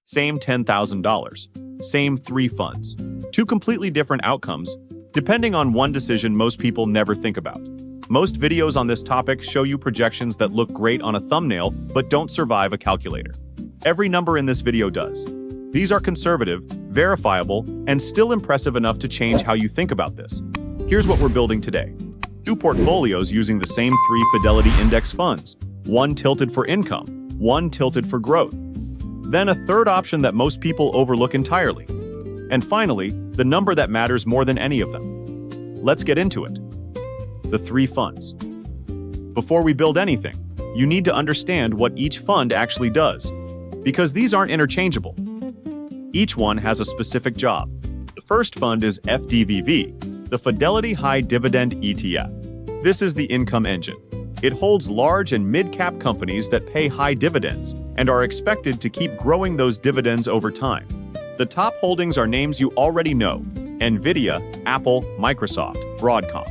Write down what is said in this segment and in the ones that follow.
Same $10,000. Same 3 funds. 2 completely different outcomes, depending on one decision most people never think about. Most videos on this topic show you projections that look great on a thumbnail but don't survive a calculator. Every number in this video does. These are conservative, verifiable, and still impressive enough to change how you think about this. Here's what we're building today. 2 portfolios using the same 3 Fidelity Index funds. 1 tilted for income, 1 tilted for growth. Then a third option that most people overlook entirely. And finally, the number that matters more than any of them. Let's get into it. The 3 funds. Before we build anything, you need to understand what each fund actually does, because these aren't interchangeable. Each one has a specific job. The first fund is FDVV, the Fidelity High Dividend ETF. This is the income engine. It holds large and mid-cap companies that pay high dividends and are expected to keep growing those dividends over time. The top holdings are names you already know: Nvidia, Apple, Microsoft, Broadcom.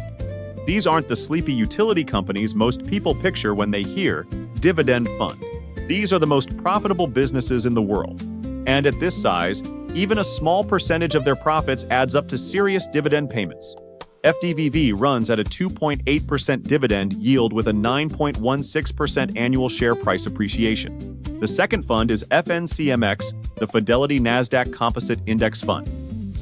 These aren't the sleepy utility companies most people picture when they hear dividend fund. These are the most profitable businesses in the world. And at this size, even a small percentage of their profits adds up to serious dividend payments. FDVV runs at a 2.8% dividend yield with a 9.16% annual share price appreciation. The second fund is FNCMX, the Fidelity NASDAQ Composite Index Fund.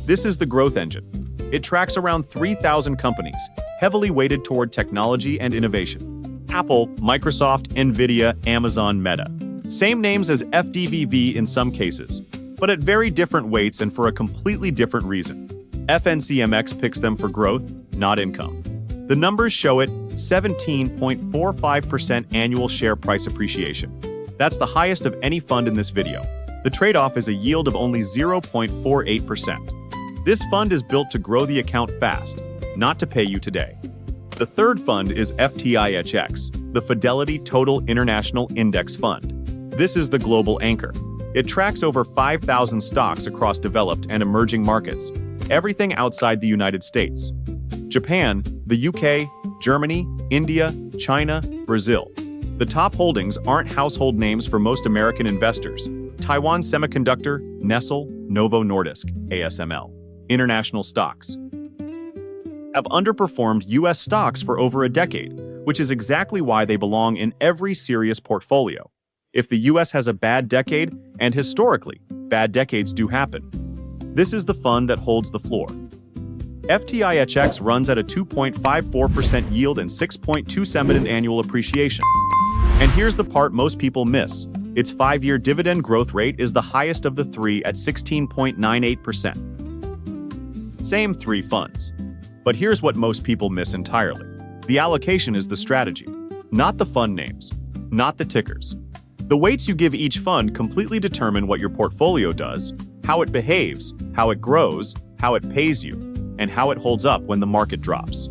This is the growth engine. It tracks around 3,000 companies, heavily weighted toward technology and innovation. Apple, Microsoft, Nvidia, Amazon, Meta. Same names as FDVV in some cases, but at very different weights and for a completely different reason. FNCMX picks them for growth, not income. The numbers show it: 17.45% annual share price appreciation. That's the highest of any fund in this video. The trade-off is a yield of only 0.48%. This fund is built to grow the account fast, not to pay you today. The third fund is FTIX, the Fidelity Total International Index Fund. This is the global anchor. It tracks over 5,000 stocks across developed and emerging markets, everything outside the United States. Japan, the UK, Germany, India, China, Brazil. The top holdings aren't household names for most American investors: Taiwan Semiconductor, Nestle, Novo Nordisk, ASML. International stocks have underperformed U.S. stocks for over a decade, which is exactly why they belong in every serious portfolio. If the U.S. has a bad decade, and historically, bad decades do happen, this is the fund that holds the floor. FTIX runs at a 2.54% yield and 6.27% annual appreciation. And here's the part most people miss. Its 5-year dividend growth rate is the highest of the 3 at 16.98%. Same 3 funds. But here's what most people miss entirely. The allocation is the strategy, not the fund names, not the tickers. The weights you give each fund completely determine what your portfolio does, how it behaves, how it grows, how it pays you, and how it holds up when the market drops.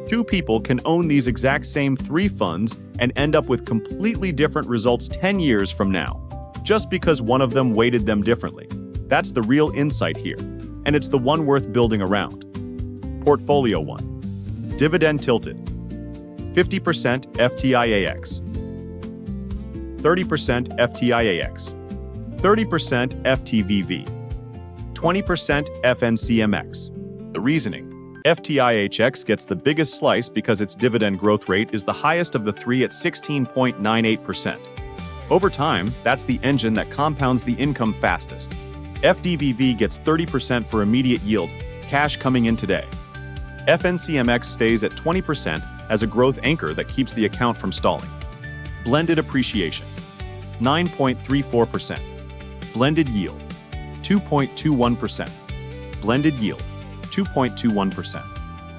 2 people can own these exact same 3 funds and end up with completely different results 10 years from now, just because one of them weighted them differently. That's the real insight here, and it's the one worth building around. Portfolio 1. Dividend-tilted. 50% FTIX. 30% FTIX. 30% FTVV. 20% FNCMX. The reasoning: FTIX gets the biggest slice because its dividend growth rate is the highest of the 3 at 16.98%. Over time, that's the engine that compounds the income fastest. FDVV gets 30% for immediate yield, cash coming in today. FNCMX stays at 20% as a growth anchor that keeps the account from stalling. Blended appreciation: 9.34%. Blended yield: 2.21%. Blended yield: 2.21%.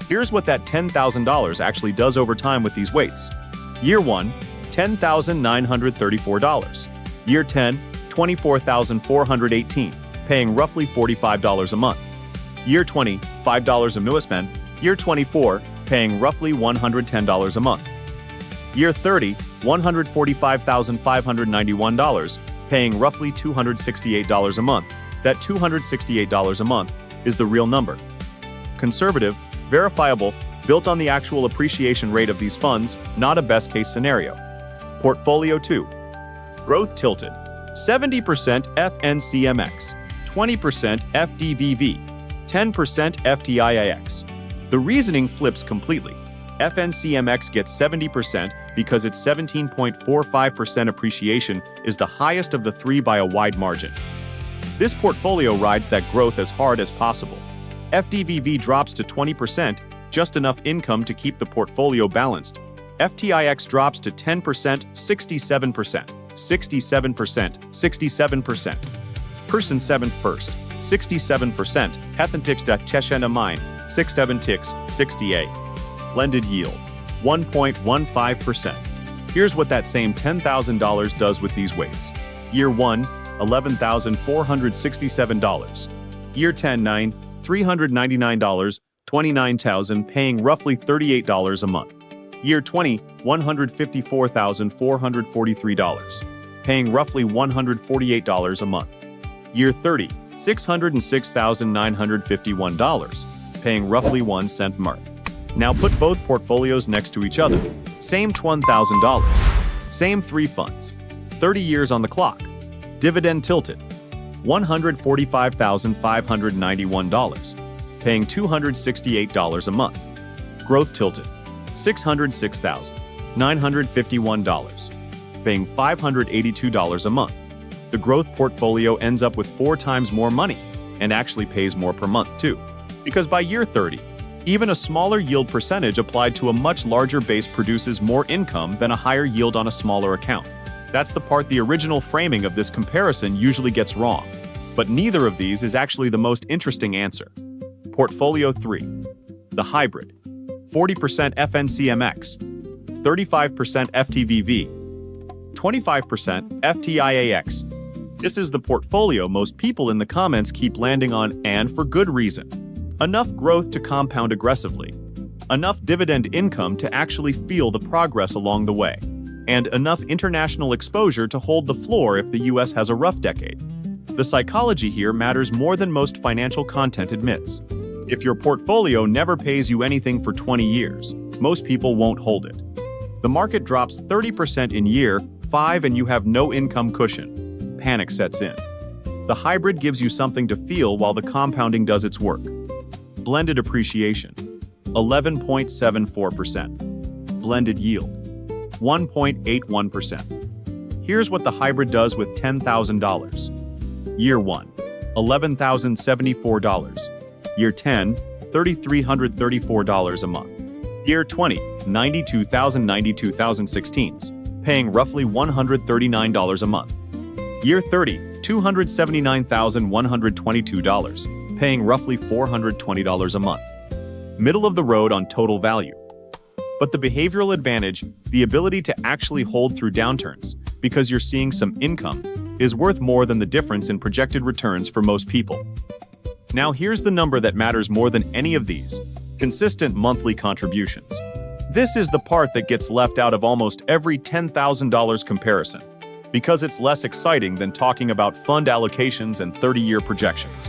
Here's what that $10,000 actually does over time with these weights. Year 1, $10,934. Year 10, $24,418, paying roughly $45 a month. Year 20, $5 a millispend. Year 24, paying roughly $110 a month. Year 30, $145,591, paying roughly $268 a month. That $268 a month is the real number. Conservative, verifiable, built on the actual appreciation rate of these funds, not a best-case scenario. Portfolio 2. Growth tilted. 70% FNCMX, 20% FDVV, 10% FTIX. The reasoning flips completely. FNCMX gets 70% because its 17.45% appreciation is the highest of the three by a wide margin. This portfolio rides that growth as hard as possible. FDVV drops to 20%, just enough income to keep the portfolio balanced. FTIX drops to 10%, 67%, 67%, 67%. Person 7th first, 67%, FNCMX mine, 67TIX, 68. Blended yield, 1.15%. Here's what that same $10,000 does with these weights. Year 1, $11,467. Year 10, $399, $29,000, paying roughly $38 a month. Year 20, $154,443, paying roughly $148 a month. Year 30, $606,951, paying roughly 1 cent a month. Now put both portfolios next to each other. Same $1,000. Same 3 funds. 30 years on the clock. Dividend-tilted, $145,591, paying $268 a month. Growth-tilted, $606,951, paying $582 a month. The growth portfolio ends up with 4 times more money and actually pays more per month too. Because by year 30, even a smaller yield percentage applied to a much larger base produces more income than a higher yield on a smaller account. That's the part the original framing of this comparison usually gets wrong. But neither of these is actually the most interesting answer. Portfolio 3. The hybrid. 40% FNCMX, 35% FTVV, 25% FTIX. This is the portfolio most people in the comments keep landing on, and for good reason. Enough growth to compound aggressively, enough dividend income to actually feel the progress along the way, and enough international exposure to hold the floor if the US has a rough decade. The psychology here matters more than most financial content admits. If your portfolio never pays you anything for 20 years, most people won't hold it. The market drops 30% in year 5 and you have no income cushion. Panic sets in. The hybrid gives you something to feel while the compounding does its work. Blended appreciation, 11.74%. Blended yield, 1.81%. Here's what the hybrid does with $10,000. Year 1, $11,074. Year 10, $3,334 a month. Year 20, $92,016, paying roughly $139 a month. Year 30, $279,122, paying roughly $420 a month. Middle of the road on total value. But the behavioral advantage, the ability to actually hold through downturns, because you're seeing some income, is worth more than the difference in projected returns for most people. Now here's the number that matters more than any of these: consistent monthly contributions. This is the part that gets left out of almost every $10,000 comparison, because it's less exciting than talking about fund allocations and 30-year projections.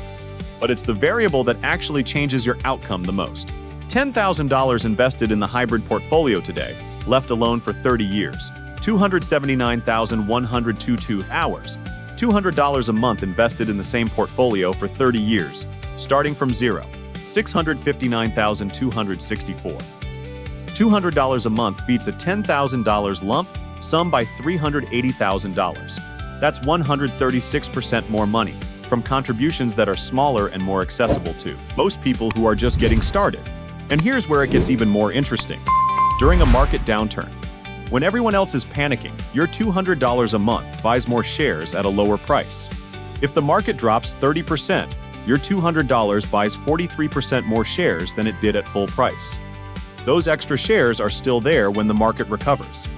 But it's the variable that actually changes your outcome the most. $10,000 invested in the hybrid portfolio today, left alone for 30 years, 279,122 hours, $200 a month invested in the same portfolio for 30 years, starting from zero, $659,264. $200 a month beats a $10,000 lump sum by $380,000. That's 136% more money from contributions that are smaller and more accessible to most people who are just getting started. And here's where it gets even more interesting. During a market downturn, when everyone else is panicking, your $200 a month buys more shares at a lower price. If the market drops 30%, your $200 buys 43% more shares than it did at full price. Those extra shares are still there when the market recovers.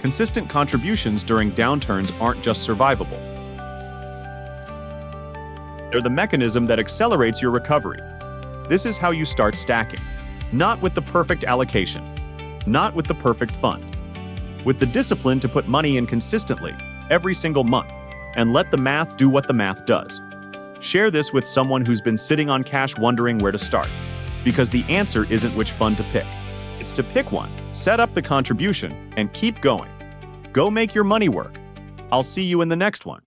Consistent contributions during downturns aren't just survivable. They're the mechanism that accelerates your recovery. This is how you start stacking. Not with the perfect allocation, not with the perfect fund. With the discipline to put money in consistently, every single month, and let the math do what the math does. Share this with someone who's been sitting on cash wondering where to start. Because the answer isn't which fund to pick. It's to pick one, set up the contribution, and keep going. Go make your money work. I'll see you in the next one.